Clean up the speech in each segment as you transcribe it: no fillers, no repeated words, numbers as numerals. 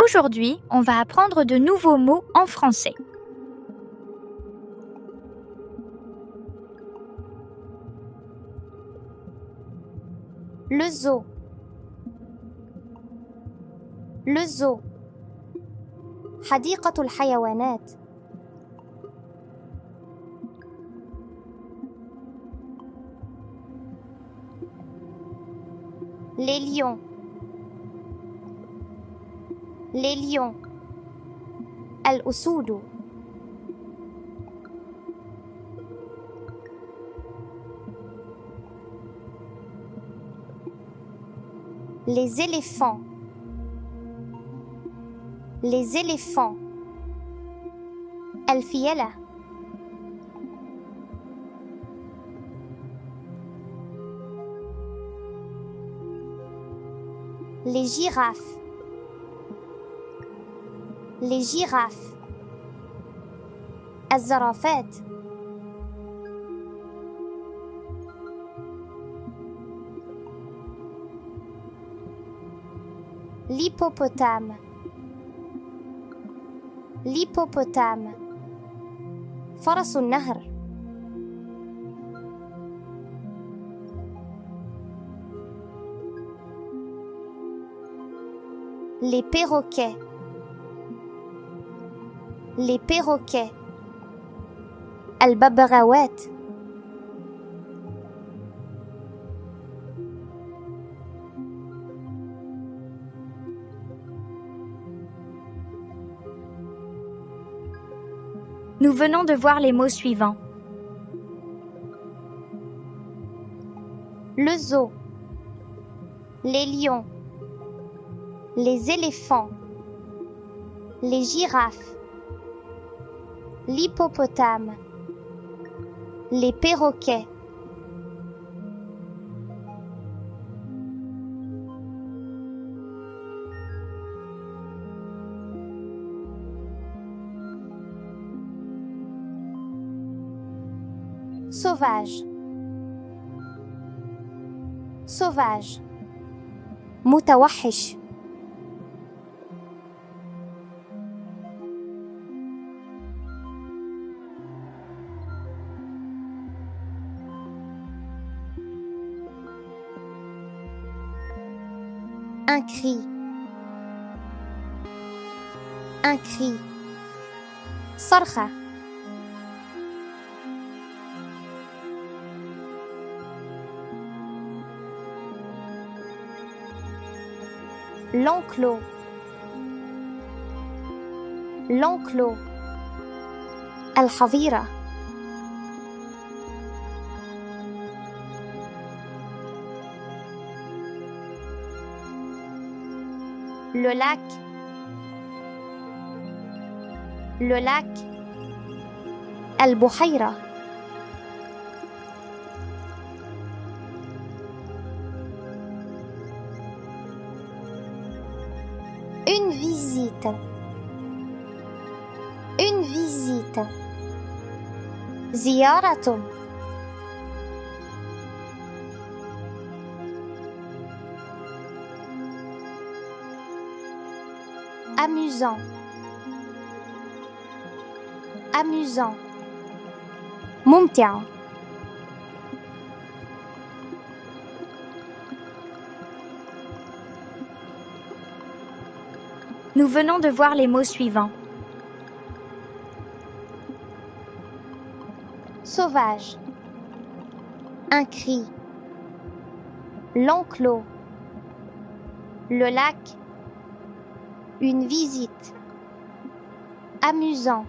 Aujourd'hui, on va apprendre de nouveaux mots en français. Le zoo. Le zoo. حديقة الحيوانات. Les lions. Les lions. الأسود. Les éléphants. Les éléphants. الفيلة. Les girafes. Les girafes. الزرافات. L'hippopotame. L'hippopotame. فرس النهر. Les perroquets. Les perroquets. الببغاوات. Nous venons de voir les mots suivants. Le zoo. Les lions. Les éléphants. Les girafes. L'hippopotame. Les perroquets. Sauvage. Sauvage. متوحش. Un cri. Un cri. صرخة. L'enclos. L'enclos. الحظيرة. Le lac. Le lac. البحيرة. Une visite. Une visite. زيارة. Amusant. Amusant. ممتع. Nous venons de voir les mots suivants. Sauvage. Un cri. L'enclos. Le lac. Une visite. Amusant.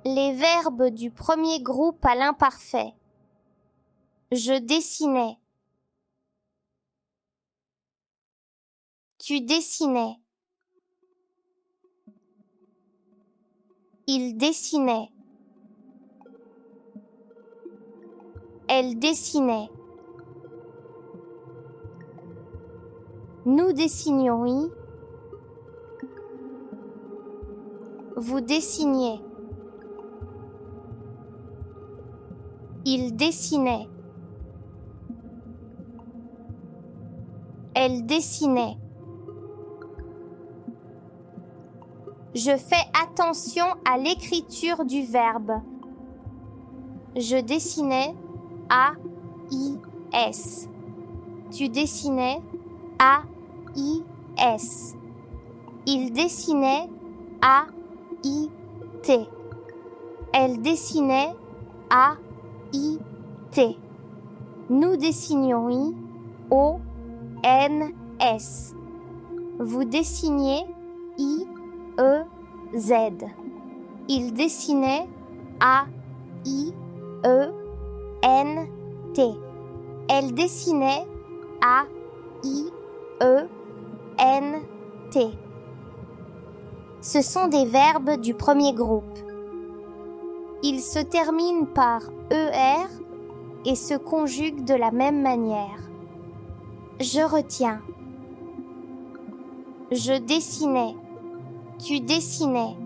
Les verbes du premier groupe à l'imparfait. Je dessinais. Tu dessinais. Il dessinait. Elle dessinait. Nous dessinions, oui. Vous dessiniez. Il dessinait. Elle dessinait. Je fais attention à l'écriture du verbe. Je dessinais. A-I-S. Tu dessinais. A-I-S. Il dessinait. A-I-T. Elle dessinait. A-I-T. Nous dessinions. I. O-N-S. Vous dessiniez. I-E-Z. Il dessinait. A-I-E-N-T. Elle dessinait. A-I-E-N-T. Ce sont des verbes du premier groupe. Ils se terminent par ER et se conjuguent de la même manière. Je retiens. Je dessinais. Tu dessinais.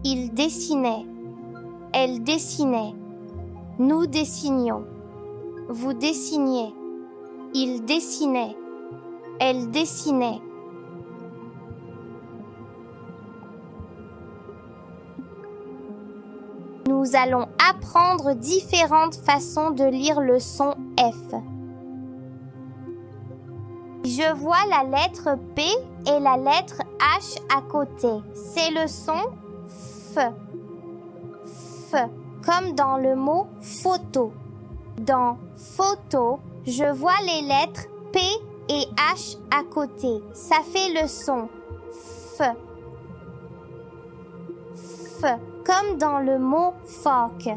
Il dessinait. Elle dessinait. Nous dessinions. Vous dessiniez. Il dessinait. Elle dessinait. Nous allons apprendre différentes façons de lire le son F. Je vois la lettre P et la lettre H à côté. C'est le son F. F, comme dans le mot photo. Dans photo, je vois les lettres P et H à côté. Ça fait le son F. F, comme dans le mot phoque.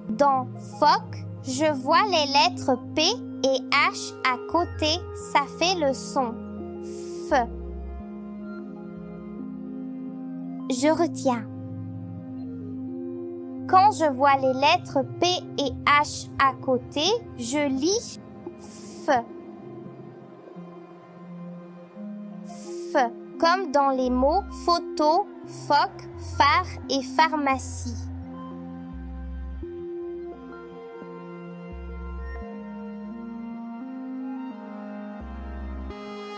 Dans phoque, je vois les lettres P et H à côté. Ça fait le son F. Je retiens. Quand je vois les lettres P et H à côté, je lis F. F, comme dans les mots photo, phoque, phare et pharmacie.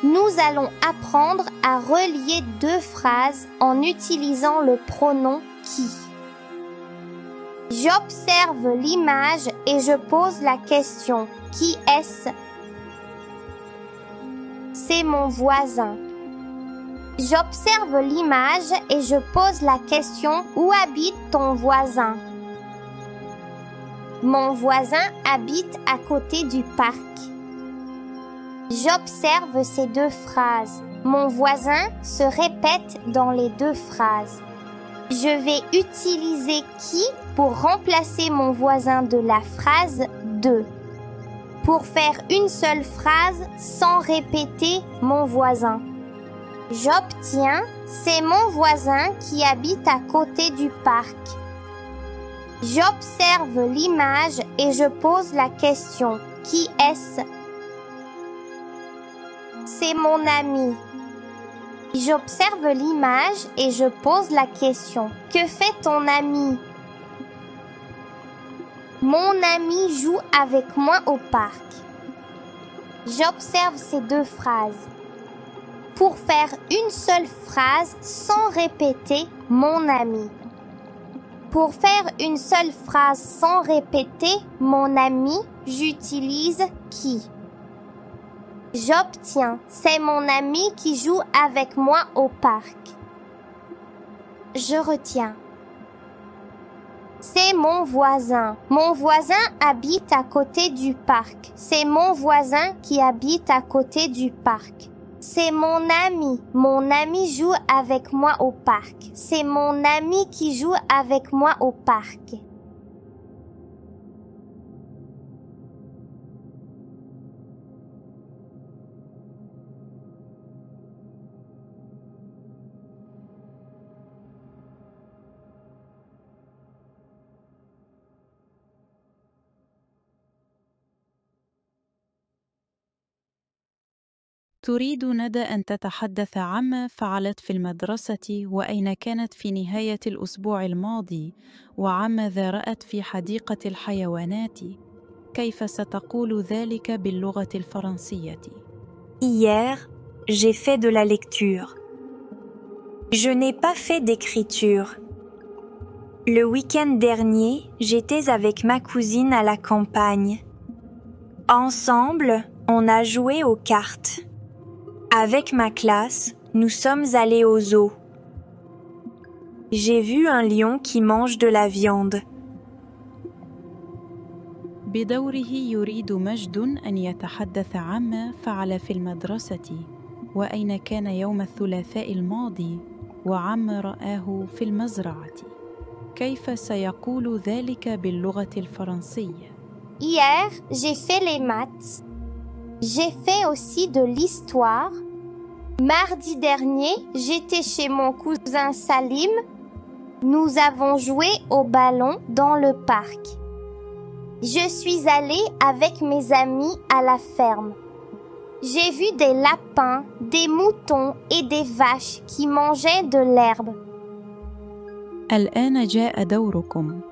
Nous allons apprendre à relier deux phrases en utilisant le pronom qui. J'observe l'image et je pose la question. Qui est-ce? C'est mon voisin. J'observe l'image et je pose la question. Où habite ton voisin? Mon voisin habite à côté du parc. J'observe ces deux phrases. Mon voisin se répète dans les deux phrases. Je vais utiliser qui pour remplacer mon voisin de la phrase de. Pour faire une seule phrase sans répéter mon voisin. J'obtiens, c'est mon voisin qui habite à côté du parc. J'observe l'image et je pose la question. Qui est-ce? C'est mon ami. J'observe l'image et je pose la question. Que fait ton ami? Mon ami joue avec moi au parc. J'observe ces deux phrases. Pour faire une seule phrase sans répéter mon ami. Pour faire une seule phrase sans répéter mon ami, j'utilise qui. J'obtiens, c'est mon ami qui joue avec moi au parc. Je retiens. C'est mon voisin. Mon voisin habite à côté du parc. C'est mon voisin qui habite à côté du parc. C'est mon ami. Mon ami joue avec moi au parc. C'est mon ami qui joue avec moi au parc. تريد ندى أن تتحدث عما فعلت في المدرسة وأين كانت في نهاية الأسبوع الماضي وعماذا رأت في حديقة الحيوانات. كيف ستقول ذلك باللغة الفرنسية؟ Hier, j'ai fait de la lecture. Je n'ai pas fait d'écriture. Le week-end dernier, j'étais avec ma cousine à la campagne. Ensemble, on a joué aux cartes. Avec ma classe, nous sommes allés au zoo. J'ai vu un lion qui mange de la viande. بدوره يريد مجد أن يتحدث عما فعل في المدرسة وأين كان يوم الثلاثاء الماضي وعما رآه في المزرعة. كيف سيقول ذلك باللغة الفرنسية؟ Hier, j'ai fait les maths. J'ai fait aussi de l'histoire. Mardi dernier, j'étais chez mon cousin Salim. Nous avons joué au ballon dans le parc. Je suis allée avec mes amis à la ferme. J'ai vu des lapins, des moutons et des vaches qui mangeaient de l'herbe. الآن جاء دوركم.